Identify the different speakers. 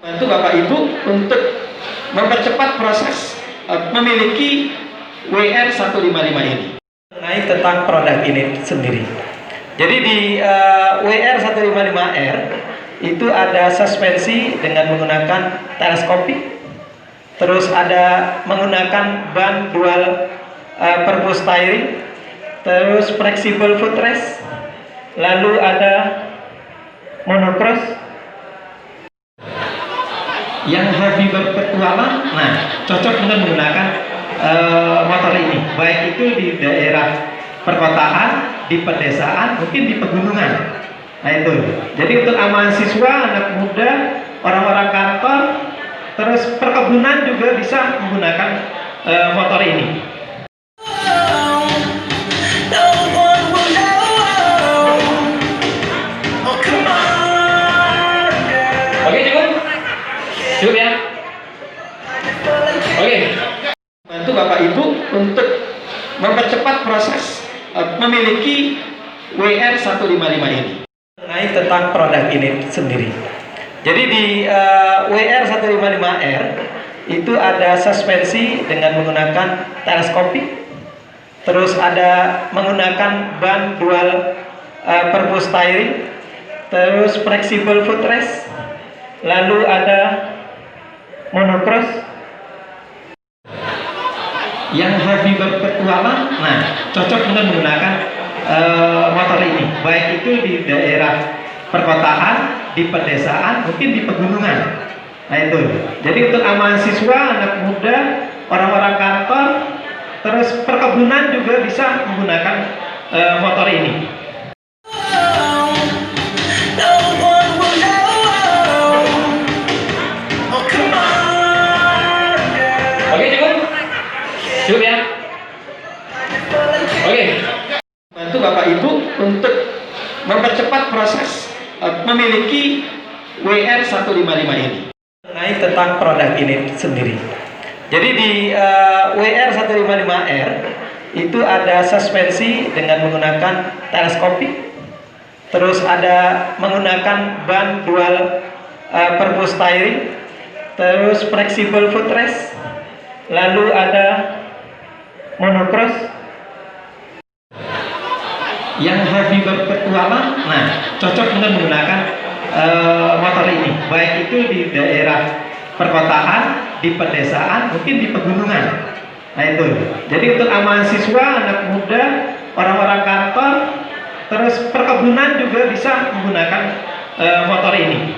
Speaker 1: Bantu Bapak Ibu untuk mempercepat proses memiliki WR 155 ini. Mengenai tentang produk ini sendiri. Jadi di WR 155R itu ada suspensi dengan menggunakan teleskopik, terus ada menggunakan ban dual purpose steering, terus flexible footrest, lalu ada monocross yang hobi berpetualang. Nah, cocok dengan menggunakan motor ini, baik itu di daerah perkotaan, di pedesaan, mungkin di pegunungan. Nah itu, jadi untuk aman siswa, anak muda, orang-orang kantor, terus perkebunan juga bisa menggunakan motor ini. Oke, cukup ya. Oke. Bantu Bapak Ibu untuk mempercepat proses memiliki WR 155 ini. Mengenai tentang produk ini sendiri. Jadi di WR 155R itu ada suspensi dengan menggunakan teleskopik, terus ada menggunakan ban dual purpose steering, terus flexible footrest, lalu ada monocross yang hobi berpetualang. Nah, cocok dengan menggunakan motor ini, baik itu di daerah perkotaan, di pedesaan, mungkin di pegunungan. Nah itu, jadi untuk aman siswa, anak muda, orang-orang kantor, terus perkebunan juga bisa menggunakan motor ini. Oke, cukup ya. Oke. Bantu Bapak Ibu untuk mempercepat proses memiliki WR 155 ini. Mengenai tentang produk ini sendiri. Jadi di WR 155R itu ada suspensi dengan menggunakan teleskopik, terus ada menggunakan ban dual purpose steering, terus flexible footrest, lalu ada monocross yang hobi berpetualang. Nah, cocok dengan menggunakan motor ini, baik itu di daerah perkotaan, di pedesaan, mungkin di pegunungan. Nah itu, jadi untuk aman siswa, anak muda, orang-orang kantor, terus perkebunan juga bisa menggunakan motor ini.